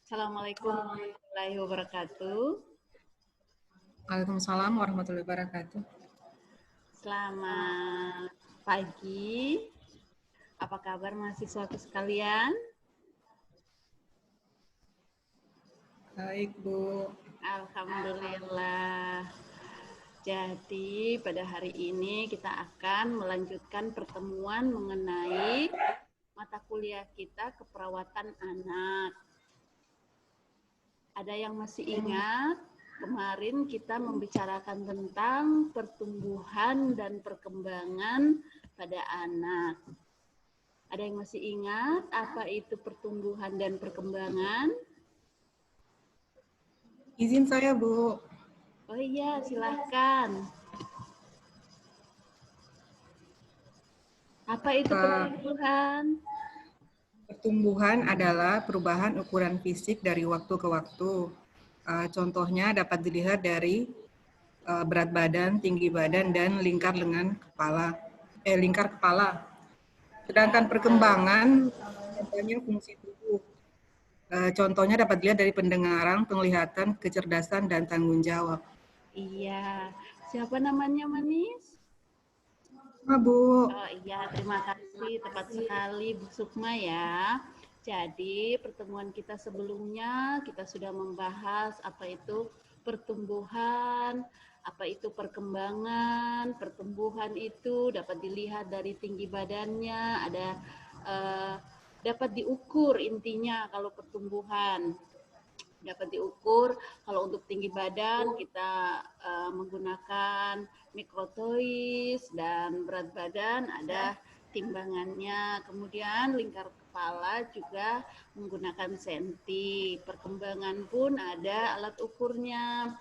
Assalamualaikum warahmatullahi wabarakatuh. Waalaikumsalam warahmatullahi wabarakatuh. Selamat pagi. Apa kabar mahasiswaku sekalian? Baik, Bu. Alhamdulillah. Jadi pada hari ini kita akan melanjutkan pertemuan mengenai mata kuliah kita keperawatan anak. Ada yang masih ingat? Kemarin kita membicarakan tentang pertumbuhan dan perkembangan pada anak. Ada yang masih ingat apa itu pertumbuhan dan perkembangan? Izin saya, Bu. Oh iya, silahkan. Apa itu pertumbuhan? Pertumbuhan adalah perubahan ukuran fisik dari waktu ke waktu. Contohnya dapat dilihat dari berat badan, tinggi badan, dan lingkar kepala. Sedangkan perkembangan contohnya fungsi tubuh. Contohnya dapat dilihat dari pendengaran, penglihatan, kecerdasan, dan tanggung jawab. Iya. Siapa namanya, Manis? Bu. Oh iya, terima kasih. Tepat sekali, Bu Sukma ya. Jadi, pertemuan kita sebelumnya kita sudah membahas apa itu pertumbuhan, apa itu perkembangan. Pertumbuhan itu dapat dilihat dari tinggi badannya, ada dapat diukur intinya kalau pertumbuhan. Dapat diukur kalau untuk tinggi badan kita menggunakan mikrotois dan berat badan ada timbangannya. Kemudian lingkar kepala juga menggunakan senti. Perkembangan pun ada alat ukurnya.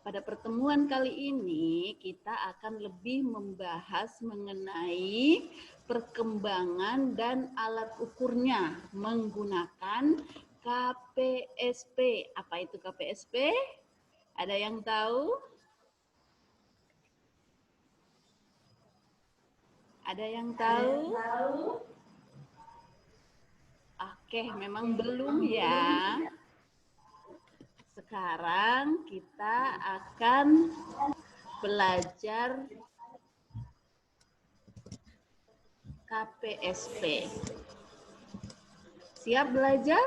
Pada pertemuan kali ini kita akan lebih membahas mengenai perkembangan dan alat ukurnya menggunakan KPSP. Apa itu KPSP? Ada yang tahu? Ada yang tahu? Oke, memang belum ya. Sekarang kita akan belajar KPSP. Siap belajar?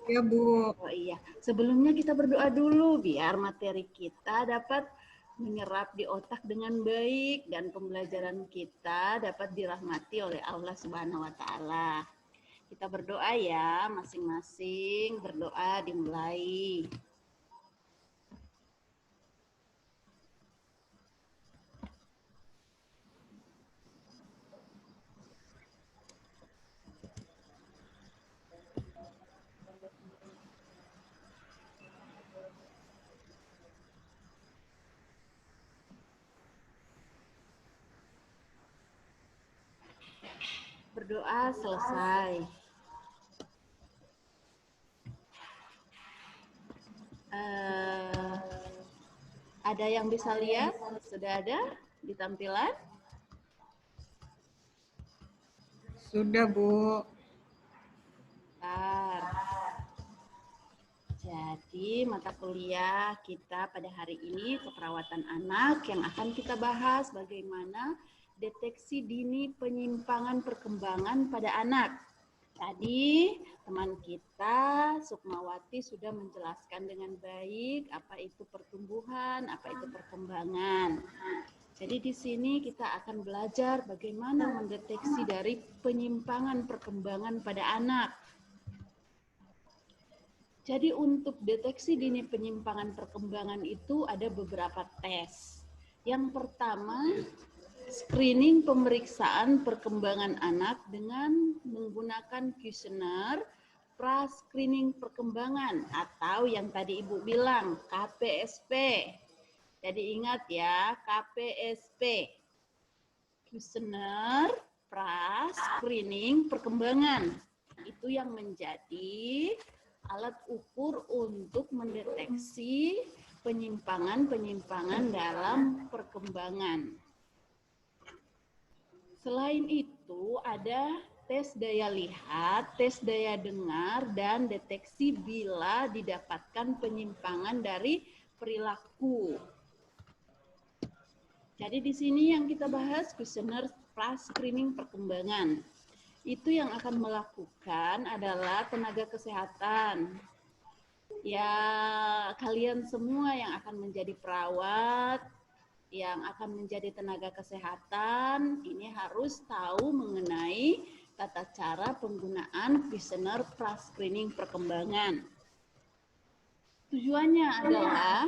Ya, Bu. Oh iya, sebelumnya kita berdoa dulu biar materi kita dapat menyerap di otak dengan baik dan pembelajaran kita dapat dirahmati oleh Allah Subhanahu wa taala. Kita berdoa ya, masing-masing berdoa dimulai. Berdoa selesai. Ada yang bisa lihat? Sudah ada di tampilan? Sudah, Bu. Bentar. Jadi mata kuliah kita pada hari ini keperawatan anak yang akan kita bahas bagaimana deteksi dini penyimpangan perkembangan pada anak. Tadi teman kita Sukmawati sudah menjelaskan dengan baik apa itu pertumbuhan, apa itu perkembangan. Jadi di sini kita akan belajar bagaimana mendeteksi dari penyimpangan perkembangan pada anak. Jadi untuk deteksi dini penyimpangan perkembangan itu ada beberapa tes. Yang pertama, screening pemeriksaan perkembangan anak dengan menggunakan kuesioner pra-screening perkembangan atau yang tadi Ibu bilang KPSP. Jadi ingat ya, KPSP. Kuesioner pra-screening perkembangan. Itu yang menjadi alat ukur untuk mendeteksi penyimpangan-penyimpangan dalam perkembangan. Selain itu ada tes daya lihat, tes daya dengar, dan deteksi bila didapatkan penyimpangan dari perilaku. Jadi di sini yang kita bahas kuesioner pra-screening perkembangan. Itu yang akan melakukan adalah tenaga kesehatan. Ya, kalian semua yang akan menjadi perawat, yang akan menjadi tenaga kesehatan, ini harus tahu mengenai tata cara penggunaan kuesioner pra-screening perkembangan. Tujuannya adalah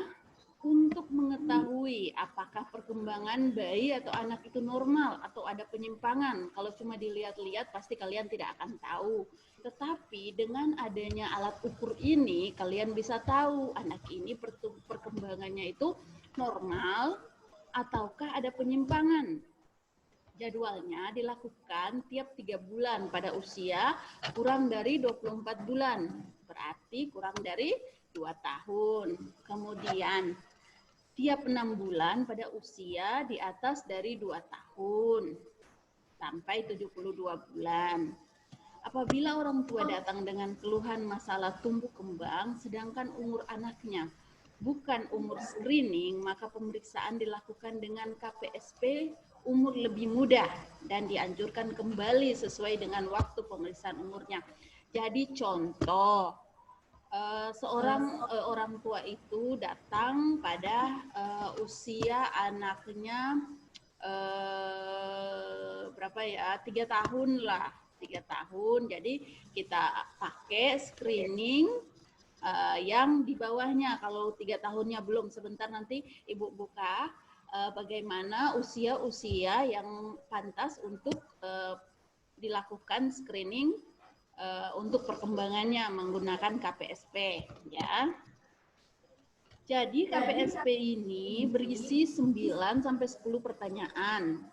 untuk mengetahui apakah perkembangan bayi atau anak itu normal atau ada penyimpangan. Kalau cuma dilihat-lihat pasti kalian tidak akan tahu. Tetapi dengan adanya alat ukur ini, kalian bisa tahu anak ini perkembangannya itu normal ataukah ada penyimpangan. Jadwalnya dilakukan tiap 3 bulan pada usia kurang dari 24 bulan. Berarti kurang dari 2 tahun. Kemudian tiap 6 bulan pada usia di atas dari 2 tahun sampai 72 bulan. Apabila orang tua datang dengan keluhan masalah tumbuh kembang sedangkan umur anaknya bukan umur screening, maka pemeriksaan dilakukan dengan KPSP umur lebih muda dan dianjurkan kembali sesuai dengan waktu pemeriksaan umurnya. Jadi contoh, seorang orang tua itu datang pada usia anaknya berapa ya, 3 tahun lah, 3 tahun. Jadi kita pakai screening yang di bawahnya. Kalau 3 tahunnya belum, sebentar nanti Ibu buka bagaimana usia-usia yang pantas untuk dilakukan screening untuk perkembangannya menggunakan KPSP, ya. Jadi KPSP ini berisi 9 sampai 10 pertanyaan.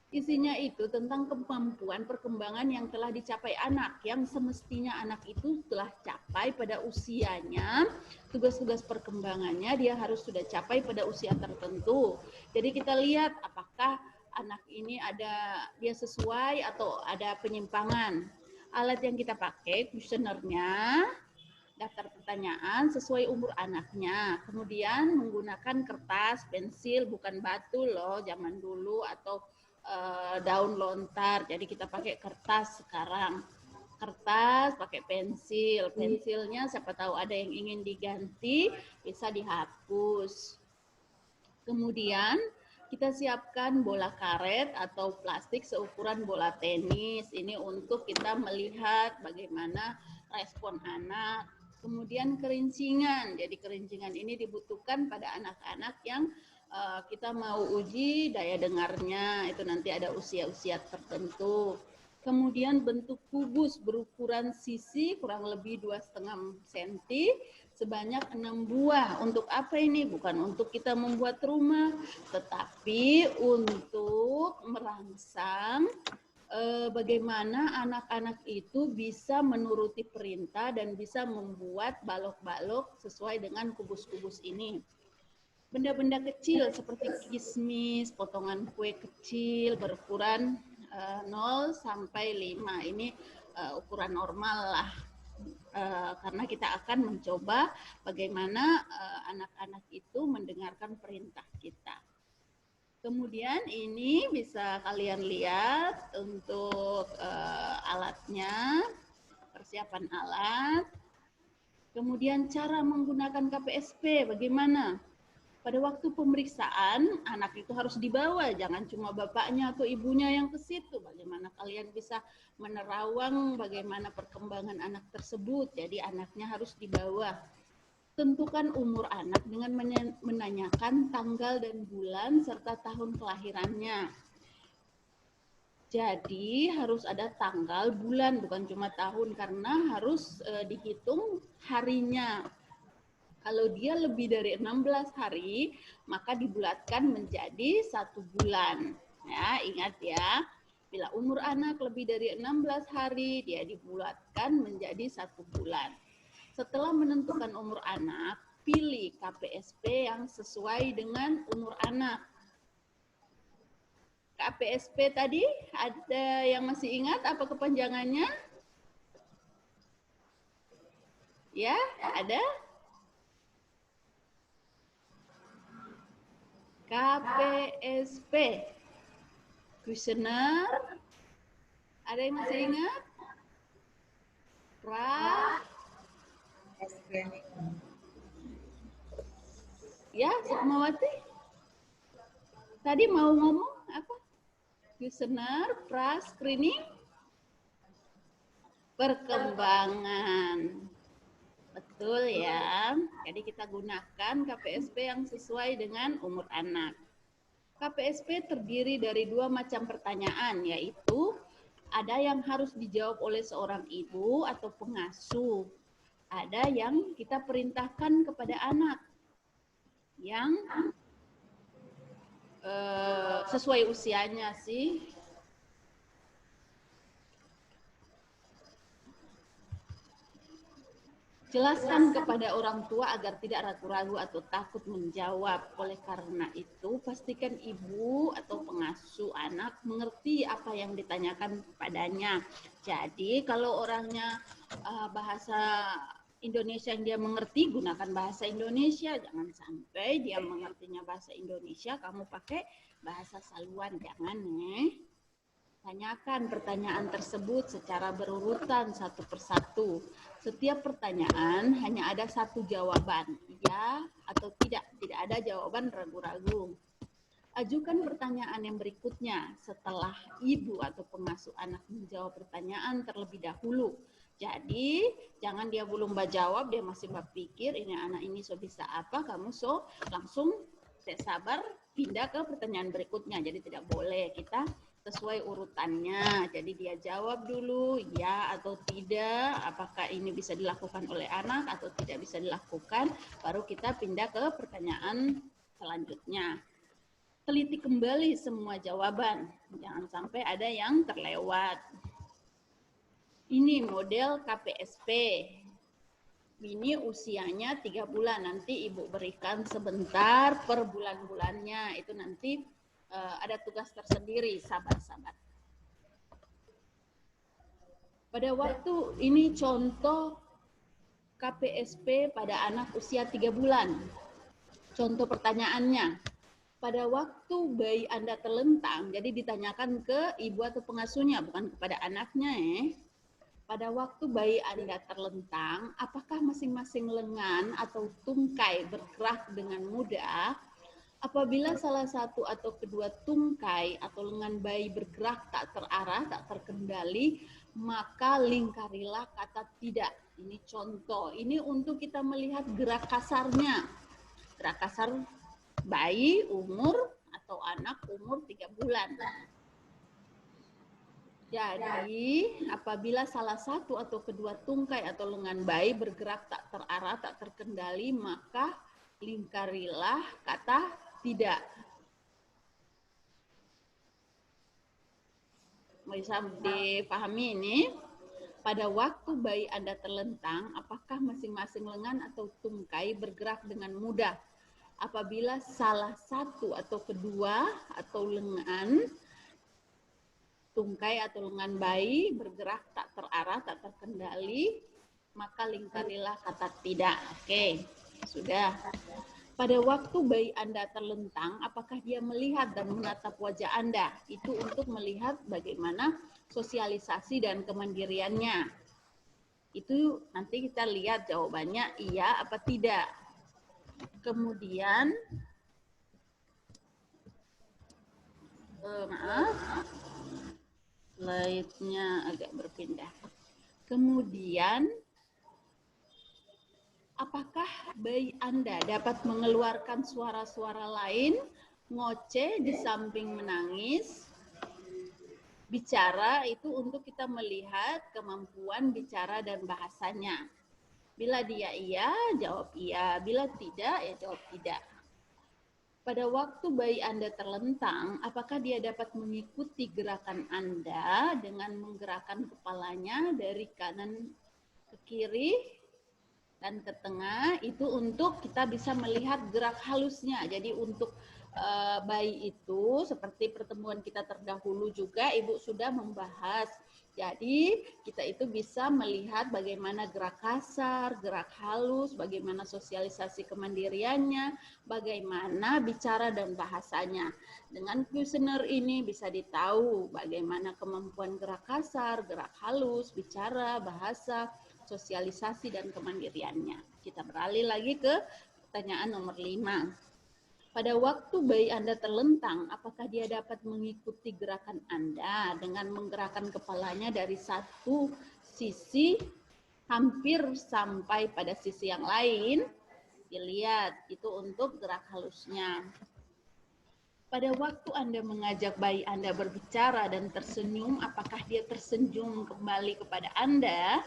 Isinya itu tentang kemampuan perkembangan yang telah dicapai anak, yang semestinya anak itu telah capai pada usianya, tugas-tugas perkembangannya dia harus sudah capai pada usia tertentu. Jadi kita lihat apakah anak ini dia sesuai atau ada penyimpangan. Alat yang kita pakai, kuesionernya, daftar pertanyaan sesuai umur anaknya. Kemudian menggunakan kertas, pensil, bukan batu loh zaman dulu, atau daun lontar. Jadi kita pakai kertas sekarang. Kertas, pakai pensil. Pensilnya siapa tahu ada yang ingin diganti, bisa dihapus. Kemudian kita siapkan bola karet atau plastik seukuran bola tenis. Ini untuk kita melihat bagaimana respon anak. Kemudian kerincingan. Jadi kerincingan ini dibutuhkan pada anak-anak yang kita mau uji daya dengarnya. Itu nanti ada usia-usia tertentu. Kemudian bentuk kubus berukuran sisi kurang lebih 2,5 cm sebanyak 6 buah. Untuk apa ini? Bukan untuk kita membuat rumah, tetapi untuk merangsang bagaimana anak-anak itu bisa menuruti perintah dan bisa membuat balok-balok sesuai dengan kubus-kubus ini. Benda-benda kecil seperti kismis, potongan kue kecil berukuran 0 sampai 5. Ini ukuran normal lah. Karena kita akan mencoba bagaimana anak-anak itu mendengarkan perintah kita. Kemudian ini bisa kalian lihat untuk alatnya, persiapan alat. Kemudian cara menggunakan KPSP bagaimana? Pada waktu pemeriksaan, anak itu harus dibawa, jangan cuma bapaknya atau ibunya yang ke situ. Bagaimana kalian bisa menerawang bagaimana perkembangan anak tersebut, jadi anaknya harus dibawa. Tentukan umur anak dengan menanyakan tanggal dan bulan serta tahun kelahirannya. Jadi harus ada tanggal, bulan, bukan cuma tahun, karena harus dihitung harinya. Kalau dia lebih dari 16 hari, maka dibulatkan menjadi 1 bulan. Ya, ingat ya, bila umur anak lebih dari 16 hari, dia dibulatkan menjadi 1 bulan. Setelah menentukan umur anak, pilih KPSP yang sesuai dengan umur anak. KPSP tadi, ada yang masih ingat apa kepanjangannya? Ya, ada? KPSP. Kuesioner. Ada yang masih ingat? Ya, Sukmawati. Tadi mau ngomong apa? Kuesioner, pra-screening, perkembangan. Betul ya. Jadi kita gunakan KPSP yang sesuai dengan umur anak. KPSP terdiri dari 2 macam pertanyaan, yaitu ada yang harus dijawab oleh seorang ibu atau pengasuh. Ada yang kita perintahkan kepada anak yang sesuai usianya sih. Jelaskan kepada orang tua agar tidak ragu-ragu atau takut menjawab. Oleh karena itu, pastikan ibu atau pengasuh anak mengerti apa yang ditanyakan padanya. Jadi, kalau orangnya bahasa Indonesia yang dia mengerti, gunakan bahasa Indonesia. Jangan sampai dia mengertinya bahasa Indonesia, kamu pakai bahasa saluan. Jangan, Tanyakan pertanyaan tersebut secara berurutan satu persatu. Setiap pertanyaan hanya ada satu jawaban, ya atau tidak. Tidak ada jawaban ragu-ragu. Ajukan pertanyaan yang berikutnya setelah ibu atau pengasuh anak menjawab pertanyaan terlebih dahulu. Jadi, jangan dia belum jawab, dia masih berpikir, ini anak ini so bisa apa, kamu so langsung tidak sabar pindah ke pertanyaan berikutnya. Jadi tidak boleh, kita sesuai urutannya. Jadi dia jawab dulu ya atau tidak, apakah ini bisa dilakukan oleh anak atau tidak bisa dilakukan, baru kita pindah ke pertanyaan selanjutnya. Teliti kembali semua jawaban, jangan sampai ada yang terlewat. Ini model KPSP. Ini usianya 3 bulan, nanti ibu berikan sebentar per bulan-bulannya, itu nanti ada tugas tersendiri, sabar-sabar. Pada waktu ini contoh KPSP pada anak usia 3 bulan. Contoh pertanyaannya, pada waktu bayi Anda terlentang, jadi ditanyakan ke ibu atau pengasuhnya, bukan kepada anaknya Pada waktu bayi Anda terlentang, apakah masing-masing lengan atau tungkai bergerak dengan mudah? Apabila salah satu atau kedua tungkai atau lengan bayi bergerak tak terarah, tak terkendali, maka lingkarilah kata tidak. Ini contoh. Ini untuk kita melihat gerak kasarnya. Gerak kasar bayi umur atau anak umur 3 bulan. Jadi, apabila salah satu atau kedua tungkai atau lengan bayi bergerak tak terarah, tak terkendali, maka lingkarilah kata tidak. Bisa dipahami ini? Pada waktu bayi Anda terlentang, apakah masing-masing lengan atau tungkai bergerak dengan mudah? Apabila salah satu atau kedua atau lengan, tungkai atau lengan bayi bergerak tak terarah, tak terkendali, maka lingkarilah kata tidak. Oke, sudah. Pada waktu bayi Anda terlentang, apakah dia melihat dan menatap wajah Anda? Itu untuk melihat bagaimana sosialisasi dan kemandiriannya. Itu nanti kita lihat jawabannya iya apa tidak. Kemudian, slide-nya agak berpindah. Kemudian, apakah bayi Anda dapat mengeluarkan suara-suara lain, ngoceh di samping menangis? Bicara itu untuk kita melihat kemampuan bicara dan bahasanya. Bila dia iya, jawab iya. Bila tidak, ya jawab tidak. Pada waktu bayi Anda terlentang, apakah dia dapat mengikuti gerakan Anda dengan menggerakkan kepalanya dari kanan ke kiri dan ke tengah? Itu untuk kita bisa melihat gerak halusnya. Jadi untuk bayi itu, seperti pertemuan kita terdahulu juga Ibu sudah membahas. Jadi kita itu bisa melihat bagaimana gerak kasar, gerak halus, bagaimana sosialisasi kemandiriannya, bagaimana bicara dan bahasanya. Dengan kuesioner ini bisa ditahu bagaimana kemampuan gerak kasar, gerak halus, bicara, bahasa, sosialisasi dan kemandiriannya. Kita beralih lagi ke pertanyaan nomor 5. Pada waktu bayi Anda terlentang, apakah dia dapat mengikuti gerakan Anda dengan menggerakkan kepalanya dari satu sisi hampir sampai pada sisi yang lain? Dilihat, itu untuk gerak halusnya. Pada waktu Anda mengajak bayi Anda berbicara dan tersenyum, apakah dia tersenyum kembali kepada Anda?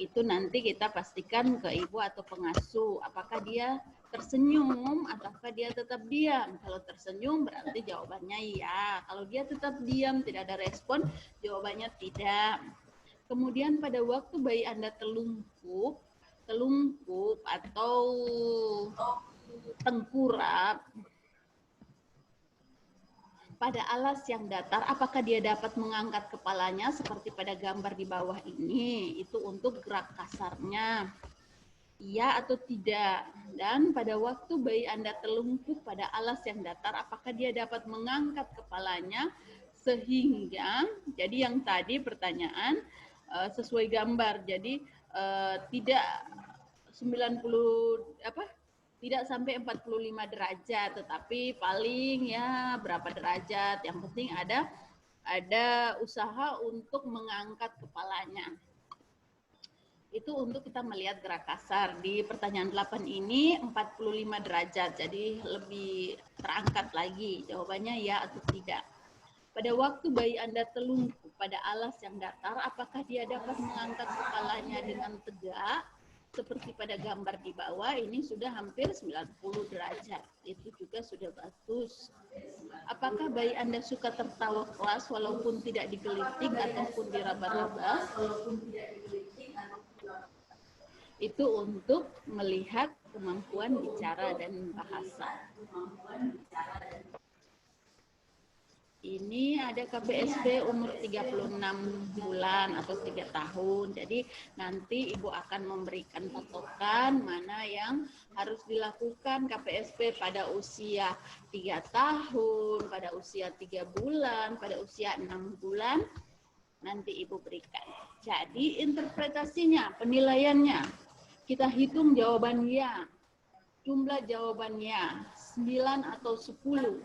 Itu nanti kita pastikan ke ibu atau pengasuh, apakah dia tersenyum ataukah dia tetap diam. Kalau tersenyum berarti jawabannya iya. Kalau dia tetap diam, tidak ada respon, jawabannya tidak. Kemudian pada waktu bayi Anda telungkup atau tengkurap pada alas yang datar, apakah dia dapat mengangkat kepalanya seperti pada gambar di bawah ini? Itu untuk gerak kasarnya. Iya atau tidak? Dan pada waktu bayi Anda telungkup pada alas yang datar, apakah dia dapat mengangkat kepalanya sehingga, jadi yang tadi pertanyaan sesuai gambar, jadi tidak 90 tidak sampai 45 derajat, tetapi paling ya berapa derajat, yang penting ada usaha untuk mengangkat kepalanya. Itu untuk kita melihat gerak kasar. Di pertanyaan 8 ini 45 derajat, jadi lebih terangkat lagi. Jawabannya ya atau tidak. Pada waktu bayi Anda telungkup pada alas yang datar, apakah dia dapat mengangkat kepalanya dengan tegak? Seperti pada gambar di bawah, ini sudah hampir 90 derajat. Itu juga sudah bagus. Apakah bayi Anda suka tertawa keras walaupun tidak digelitik ataupun diraba-raba? Itu untuk melihat kemampuan bicara dan bahasa. Ini ada KPSP umur 36 bulan atau 3 tahun. Jadi nanti Ibu akan memberikan patokan mana yang harus dilakukan KPSP pada usia 3 tahun, pada usia 3 bulan, pada usia 6 bulan. Nanti Ibu berikan. Jadi interpretasinya, penilaiannya, kita hitung jawabannya. Jumlah jawabannya 9 atau 10.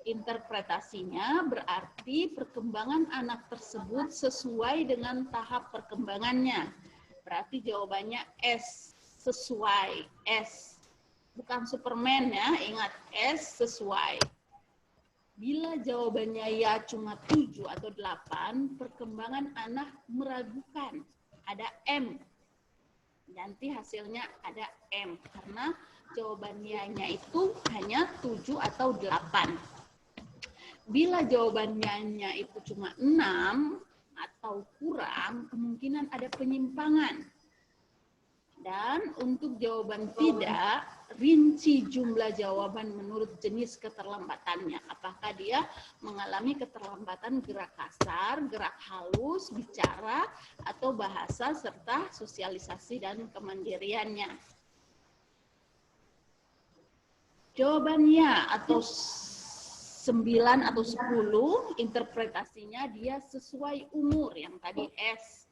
Interpretasinya berarti perkembangan anak tersebut sesuai dengan tahap perkembangannya. Berarti jawabannya S, sesuai, S. Bukan Superman ya, ingat S, sesuai. Bila jawabannya ya cuma 7 atau 8, perkembangan anak meragukan. Ada M. Nanti hasilnya ada M, karena jawabannya itu hanya 7 atau 8. Bila jawabannya itu cuma 6 atau kurang, kemungkinan ada penyimpangan. Dan untuk jawaban tidak, rinci jumlah jawaban menurut jenis keterlambatannya. Apakah dia mengalami keterlambatan gerak kasar, gerak halus, bicara, atau bahasa, serta sosialisasi dan kemandiriannya. Jawabannya atau 9 atau 10, interpretasinya dia sesuai umur yang tadi S.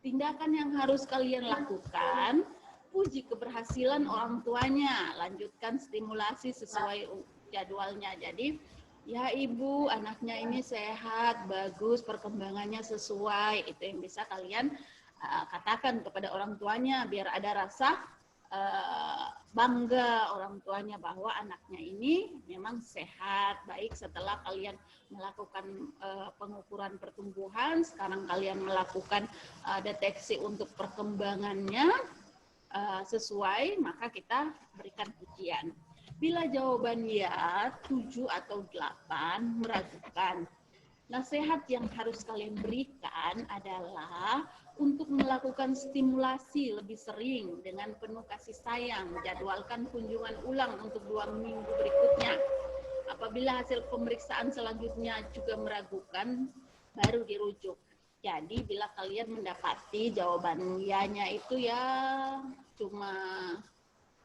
Tindakan yang harus kalian lakukan, puji keberhasilan orang tuanya, lanjutkan stimulasi sesuai jadwalnya. Jadi, ya Ibu, anaknya ini sehat, bagus, perkembangannya sesuai. Itu yang bisa kalian katakan kepada orang tuanya, biar ada rasa bangga orang tuanya bahwa anaknya ini memang sehat, baik. Setelah kalian melakukan pengukuran pertumbuhan, sekarang kalian melakukan deteksi untuk perkembangannya sesuai, maka kita berikan pujian. Bila jawaban ya 7 atau 8 meragukan, nasihat yang harus kalian berikan adalah untuk melakukan stimulasi lebih sering dengan penuh kasih sayang, jadwalkan kunjungan ulang untuk 2 minggu berikutnya. Apabila hasil pemeriksaan selanjutnya juga meragukan, baru dirujuk. Jadi bila kalian mendapati jawaban ya-nya itu ya cuma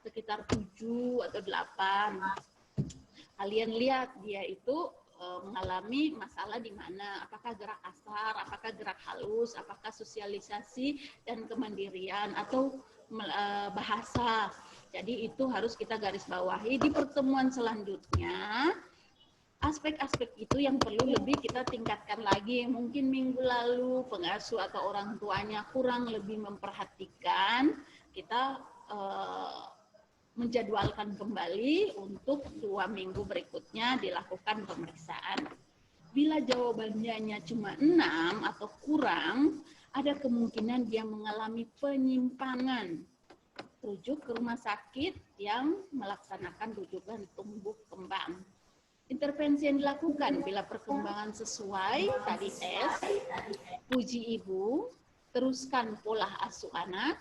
sekitar 7 atau 8, kalian lihat dia itu mengalami masalah di mana, apakah gerak kasar, apakah gerak halus, apakah sosialisasi dan kemandirian, atau bahasa. Jadi itu harus kita garis bawahi di pertemuan selanjutnya. Aspek-aspek itu yang perlu lebih kita tingkatkan lagi. Mungkin minggu lalu pengasuh atau orang tuanya kurang lebih memperhatikan, kita menjadwalkan kembali untuk 2 minggu berikutnya dilakukan pemeriksaan. Bila jawabannya cuma 6 atau kurang, ada kemungkinan dia mengalami penyimpangan. Rujuk ke rumah sakit yang melaksanakan rujukan tumbuh kembang. Intervensi yang dilakukan bila perkembangan sesuai tadi tes, puji ibu, teruskan pola asuh anak,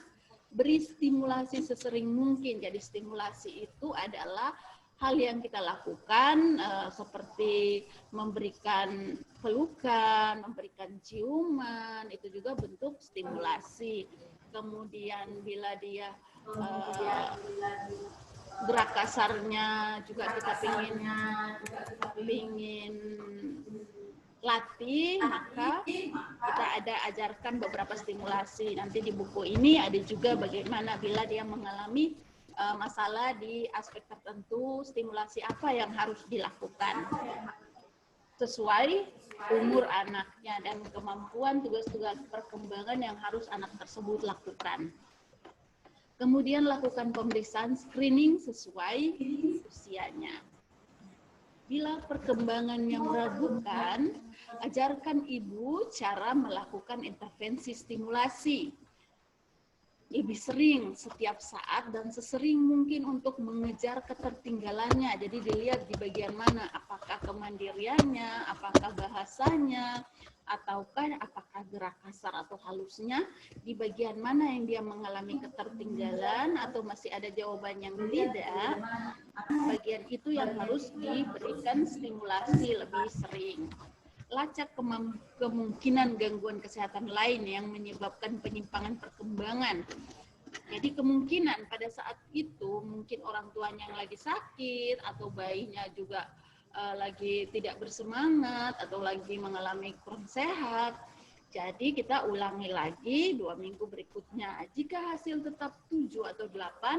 beri stimulasi sesering mungkin. Jadi stimulasi itu adalah hal yang kita lakukan seperti memberikan pelukan, memberikan ciuman, itu juga bentuk stimulasi. Kemudian bila dia gerak kasarnya juga kita ingin latih, maka kita ada ajarkan beberapa stimulasi. Nanti di buku ini ada juga bagaimana bila dia mengalami masalah di aspek tertentu, stimulasi apa yang harus dilakukan sesuai umur anaknya dan kemampuan tugas-tugas perkembangan yang harus anak tersebut lakukan. Kemudian lakukan pemeriksaan screening sesuai usianya. Bila perkembangannya meragukan, ajarkan ibu cara melakukan intervensi stimulasi. Lebih sering, setiap saat, dan sesering mungkin untuk mengejar ketertinggalannya. Jadi dilihat di bagian mana, apakah kemandiriannya, apakah bahasanya, ataukah apakah gerak kasar atau halusnya, di bagian mana yang dia mengalami ketertinggalan atau masih ada jawaban yang tidak, bagian itu yang harus diberikan stimulasi lebih sering. Lacak kemungkinan gangguan kesehatan lain yang menyebabkan penyimpangan perkembangan. Jadi kemungkinan pada saat itu mungkin orang tuanya yang lagi sakit atau bayinya juga lagi tidak bersemangat atau lagi mengalami kurang sehat. Jadi kita ulangi lagi 2 minggu berikutnya. Jika hasil tetap 7 atau 8,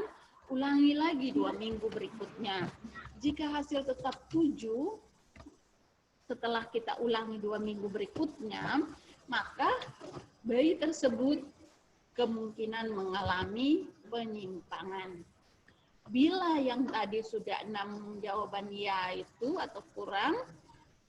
ulangi lagi 2 minggu berikutnya. Jika hasil tetap 7, setelah kita ulangi 2 minggu berikutnya, maka bayi tersebut kemungkinan mengalami penyimpangan. Bila yang tadi sudah 6 jawaban ya itu atau kurang,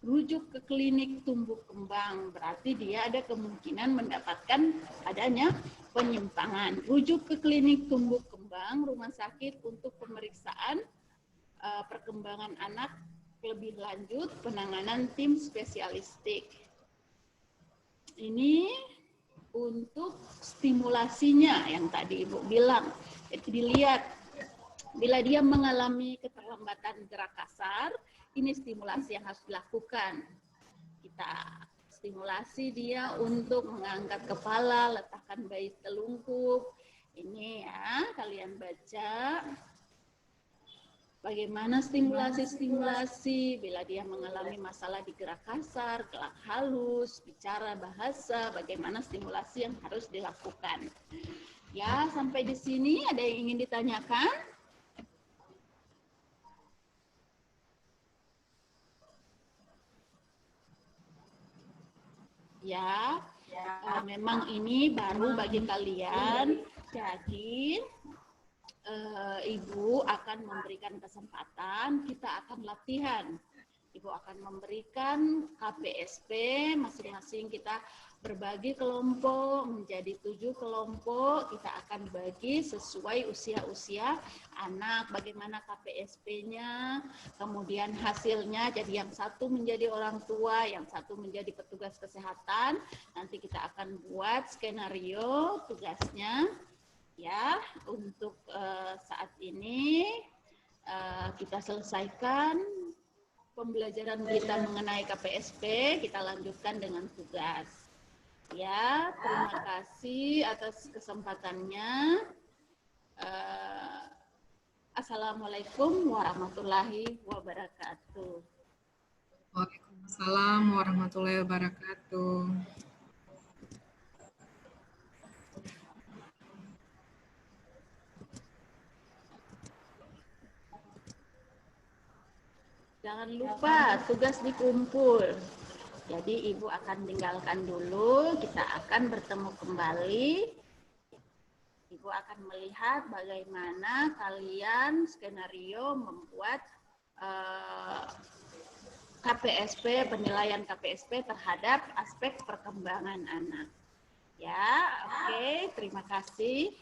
rujuk ke klinik tumbuh kembang. Berarti dia ada kemungkinan mendapatkan adanya penyimpangan. Rujuk ke klinik tumbuh kembang, rumah sakit untuk pemeriksaan perkembangan anak lebih lanjut, penanganan tim spesialistik. Ini untuk stimulasinya yang tadi Ibu bilang. Jadi dilihat, bila dia mengalami keterlambatan gerak kasar, ini stimulasi yang harus dilakukan. Kita stimulasi dia untuk mengangkat kepala, letakkan bayi telungkup. Ini ya, kalian baca. Bagaimana stimulasi-stimulasi bila dia mengalami masalah di gerak kasar, gerak halus, bicara, bahasa, bagaimana stimulasi yang harus dilakukan. Ya, sampai di sini ada yang ingin ditanyakan? Ya, memang ini baru bagi kalian, jadi Ibu akan memberikan kesempatan, kita akan latihan. Ibu akan memberikan KPSP, masing-masing kita berbagi kelompok menjadi 7 kelompok, kita akan bagi sesuai usia-usia anak, bagaimana KPSP-nya, kemudian hasilnya, jadi yang satu menjadi orang tua, yang satu menjadi petugas kesehatan, nanti kita akan buat skenario tugasnya. Ya, untuk saat ini kita selesaikan pembelajaran kita mengenai KPSP, kita lanjutkan dengan tugas. Ya, terima kasih atas kesempatannya. Assalamualaikum warahmatullahi wabarakatuh. Waalaikumsalam warahmatullahi wabarakatuh. Jangan lupa tugas dikumpul. Jadi Ibu akan tinggalkan dulu, kita akan bertemu kembali. Ibu akan melihat bagaimana kalian skenario membuat KPSP, penilaian KPSP terhadap aspek perkembangan anak. Ya, oke, terima kasih.